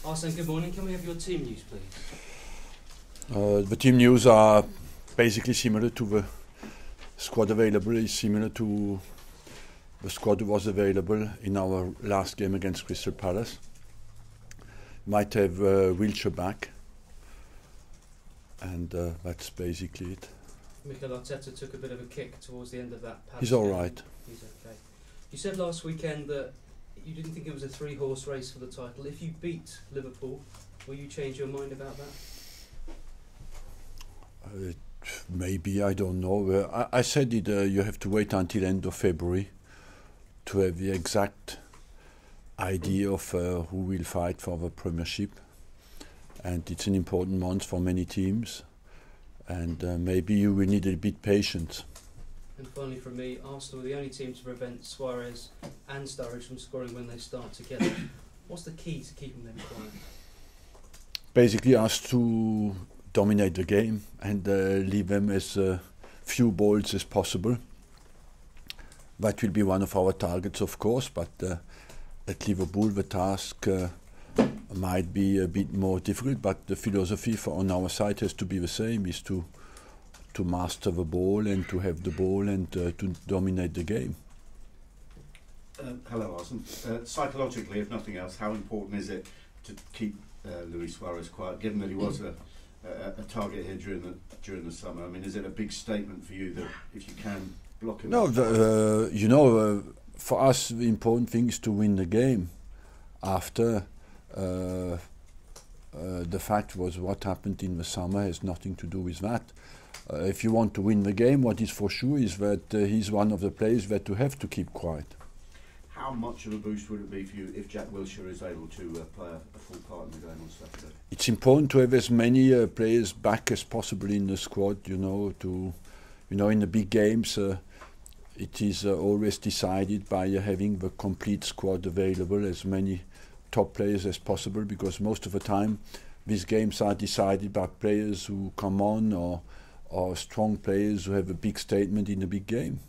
Arsene, good morning. Can we have your team news, please? The team news are basically similar to the squad available. Is similar to the squad was available in our last game against Crystal Palace. Might have Wilshere back, and that's basically it. Mikel Arteta took a bit of a kick towards the end of that Palace He's all game. right. He's okay. You said last weekend that you didn't think it was a three-horse race for the title. If you beat Liverpool, will you change your mind about that? Maybe, I don't know. I said it. You have to wait until end of February to have the exact idea of who will fight for the Premiership, and it's an important month for many teams, and maybe you will need a bit patience. And finally from me, Arsenal are the only team to prevent Suarez and Sturridge from scoring when they start together. What's the key to keeping them quiet? Basically us to dominate the game and leave them as few balls as possible. That will be one of our targets, of course, but at Liverpool the task might be a bit more difficult, but the philosophy on our side has to be the same, is to master the ball and to have the ball and to dominate the game. Hello, Arsene. Psychologically, if nothing else, how important is it to keep Luis Suarez quiet, given that he was a target here during the summer? I mean, is it a big statement for you that if you can block him? No, for us the important thing is to win the game. After the fact was what happened in the summer has nothing to do with that. If you want to win the game, what is for sure is that he's one of the players that you have to keep quiet. How much of a boost would it be for you if Jack Wilshere is able to play a full part in the game on Saturday? It's important to have as many players back as possible in the squad. In the big games, it is always decided by having the complete squad available, as many top players as possible, because most of the time these games are decided by players who come on or strong players who have a big statement in a big game.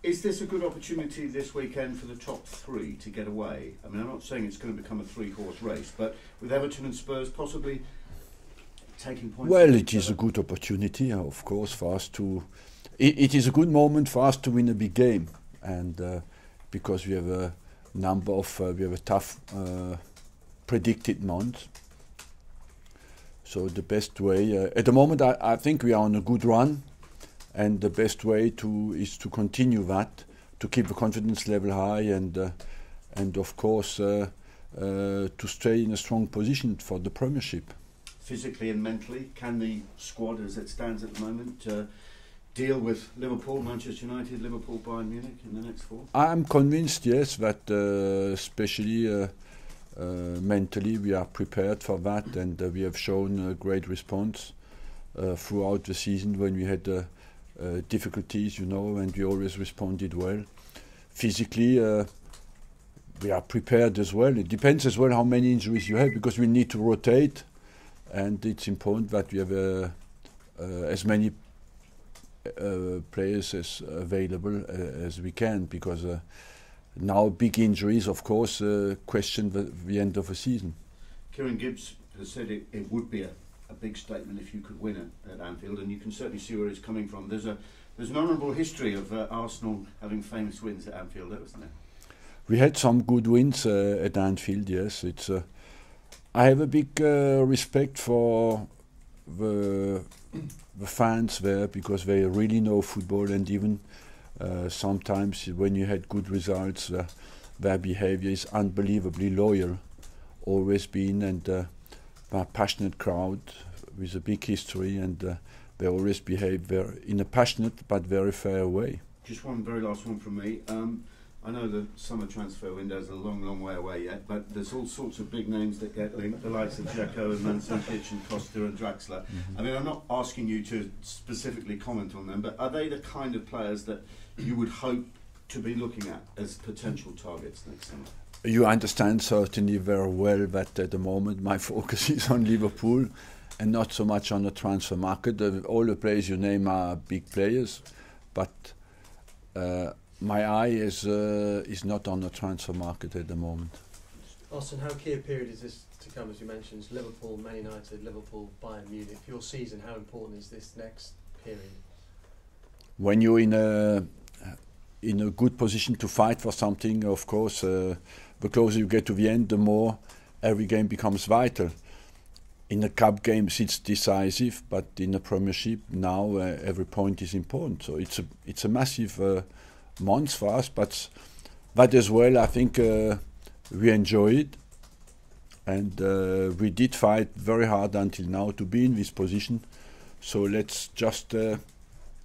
Is this a good opportunity this weekend for the top three to get away? I mean, I'm not saying it's going to become a three-horse race, but with Everton and Spurs possibly taking points... Well, it is a good opportunity, of course, for us to... It is a good moment for us to win a big game, and because we have a number of... we have a tough predicted month. So the best way... at the moment, I think we are on a good run, and the best way is to continue that, to keep the confidence level high, and of course to stay in a strong position for the Premiership. Physically and mentally, can the squad as it stands at the moment deal with Liverpool, Manchester United, Liverpool, Bayern Munich in the next four? I'm convinced, yes, that especially mentally we are prepared for that, and we have shown a great response throughout the season when we had difficulties, and we always responded well. Physically, we are prepared as well. It depends as well how many injuries you have, because we need to rotate, and it's important that we have as many players as available as we can, because now big injuries, of course, question the end of the season. Kieran Gibbs has said it would be a big statement if you could win at Anfield, and you can certainly see where it's coming from. There's an honourable history of Arsenal having famous wins at Anfield, isn't there? We had some good wins at Anfield, yes. I have a big respect for the fans there, because they really know football, and even sometimes when you had good results, their behaviour is unbelievably loyal, always been, and a passionate crowd with a big history, and they always behave in a passionate but very fair way. Just one very last one from me. I know the summer transfer window is a long, long way away yet, but there's all sorts of big names that get linked, the likes of Dzeko and Mandzukic and Costa and Draxler. Mm-hmm. I mean, I'm not asking you to specifically comment on them, but are they the kind of players that you would hope to be looking at as potential targets next summer? You understand certainly very well that at the moment my focus is on Liverpool and not so much on the transfer market. All the players you name are big players, but my eye is not on the transfer market at the moment. Arsene, how key a period is this to come, as you mentioned? Liverpool, Man United, Liverpool, Bayern Munich. For your season, how important is this next period? When you're in a good position to fight for something, of course, the closer you get to the end, the more every game becomes vital. In the cup games, it's decisive, but in the Premiership now, every point is important. So it's a massive month for us, but as well, I think we enjoy it, and we did fight very hard until now to be in this position. So let's just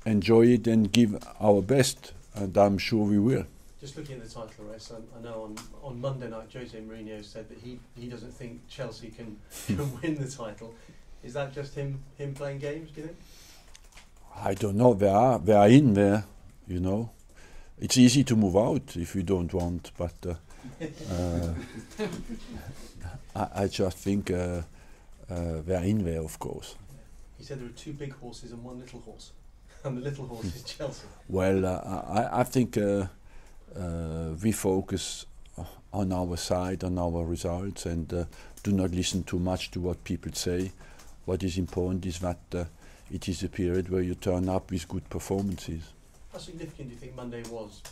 enjoy it and give our best, and I'm sure we will. Just looking at the title race, I know on Monday night Jose Mourinho said that he doesn't think Chelsea can win the title. Is that just him playing games, do you think? I don't know. They are in there, you know. It's easy to move out if you don't want, but I just think they are in there, of course. He said there are two big horses and one little horse, and the little horse is Chelsea. Well, I think we focus on our side, on our results, and do not listen too much to what people say. What is important is that it is a period where you turn up with good performances. How significant do you think Monday was?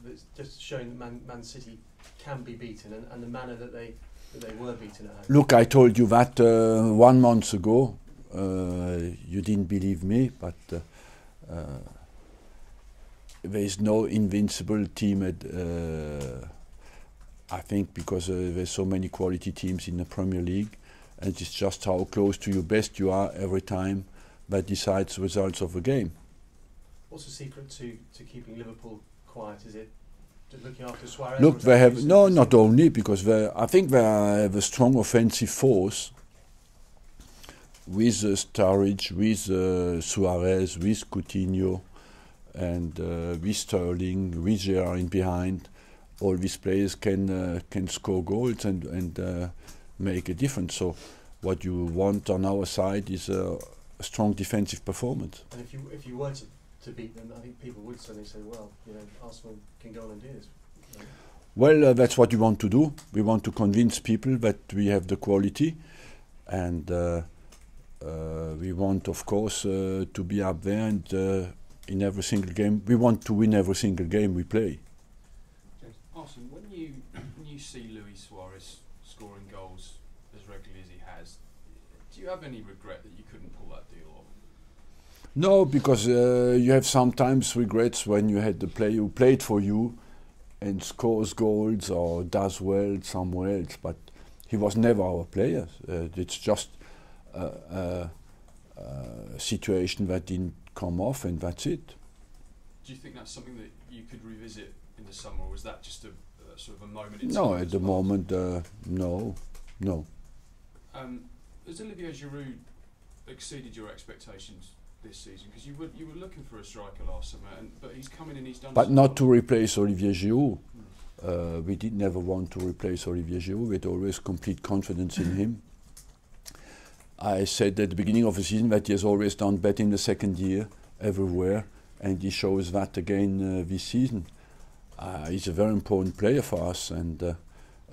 That's just showing that Man City can be beaten, and the manner that they were beaten at home. Look, I told you that 1 month ago. You didn't believe me, but there is no invincible team I think, because there's so many quality teams in the Premier League, and it's just how close to your best you are every time that decides the results of a game. What's the secret to keeping Liverpool quiet? Is it just looking after Suarez? Look, they have not only because I think they have a strong offensive force with Sturridge, with Suarez, with Coutinho, and with Sterling, with Gerrard in behind. All these players can score goals and make a difference. So what you want on our side is a strong defensive performance. And if you were to beat them, I think people would suddenly say, well, Arsenal can go on and do this. Well, that's what we want to do. We want to convince people that we have the quality, and we want, of course, to be up there, and in every single game, we want to win every single game we play. Arsene, when you see Luis Suarez scoring goals as regularly as he has, do you have any regret that you couldn't pull that deal off? No, because you have sometimes regrets when you had the player who played for you and scores goals or does well somewhere else, but he was never our player. It's just a situation that didn't come off, and that's it. Do you think that's something that you could revisit in the summer, or was that just a sort of a moment in No, time? at the moment, no. Has Olivier Giroud exceeded your expectations this season? Because you were looking for a striker last summer, but he's come in and he's done. But not to replace Olivier Giroud. We did never want to replace Olivier Giroud. We had always complete confidence in him. I said at the beginning of the season that he has always done better in the second year everywhere, and he shows that again this season. He's a very important player for us, and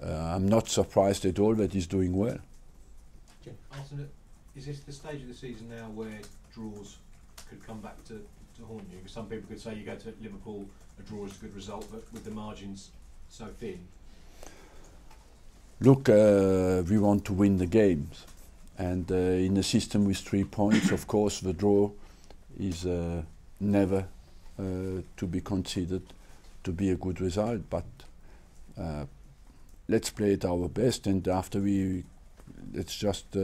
I'm not surprised at all that he's doing well. Arsene, is this the stage of the season now where draws could come back to haunt you? Because some people could say you go to Liverpool, a draw is a good result, but with the margins so thin. Look, we want to win the games, and in a system with 3 points, of course, the draw is never to be considered to be a good result. But let's play it our best, and after let's just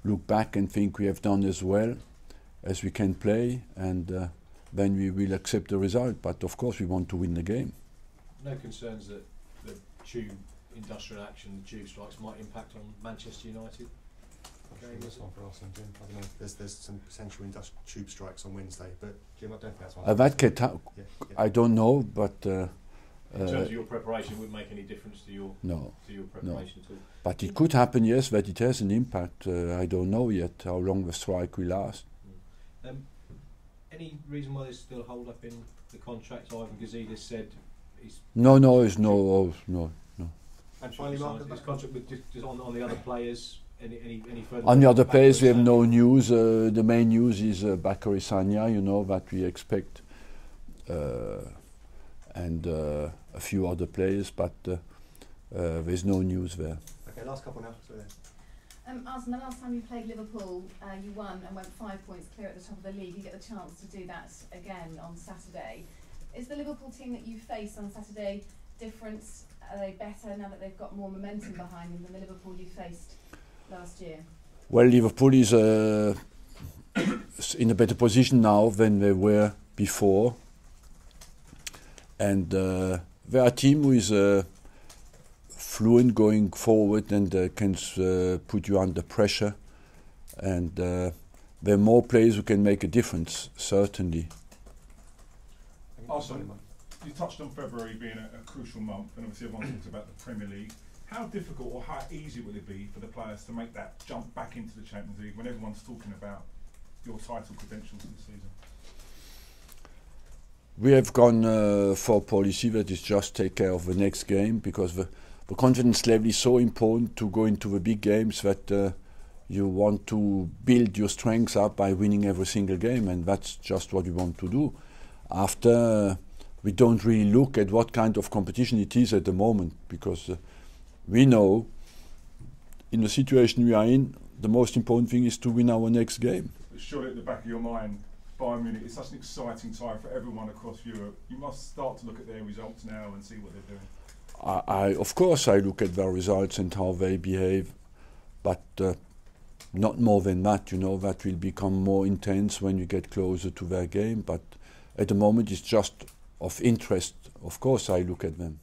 look back and think we have done as well as we can play, and then we will accept the result. But of course, we want to win the game. No concerns that the tube industrial action, the tube strikes, might impact on Manchester United? That's one for Arsenal, Jim. I don't know. There's some potential tube strikes on Wednesday, but Jim, I don't think that's one. That can I don't know, but in terms of your preparation, it wouldn't make any difference to your preparation at all. But it could happen, yes, that it has an impact. I don't know yet how long the strike will last. Any reason why there's still a hold up in the contract? Ivan Gazidis said he's... No. And finally, Mark, his contract with just on the other players. Any further? On the other players, we have no news. The main news is Bakary Sagna, you know, that we expect, and a few other players, but there's no news there. Okay, last couple now. So Arsene, the last time you played Liverpool, you won and went 5 points clear at the top of the league. You get the chance to do that again on Saturday. Is the Liverpool team that you face on Saturday different? Are they better now that they've got more momentum behind them than the Liverpool you faced last year? Well, Liverpool is in a better position now than they were before, and they're a team who is fluent going forward and can put you under pressure, and there are more players who can make a difference, certainly. Arsene, you touched on February being a crucial month, and obviously everyone talks about the Premier League. How difficult or how easy will it be for the players to make that jump back into the Champions League when everyone's talking about your title credentials this season? We have gone for a policy that is just take care of the next game, because the confidence level is so important to go into the big games that you want to build your strengths up by winning every single game, and that's just what we want to do. After, we don't really look at what kind of competition it is at the moment, because we know in the situation we are in, the most important thing is to win our next game. But surely at the back of your mind, Bayern Munich is such an exciting time for everyone across Europe. You must start to look at their results now and see what they're doing. Of course I look at their results and how they behave, but not more than that, you know. That will become more intense when you get closer to their game, but at the moment it's just of interest. Of course I look at them.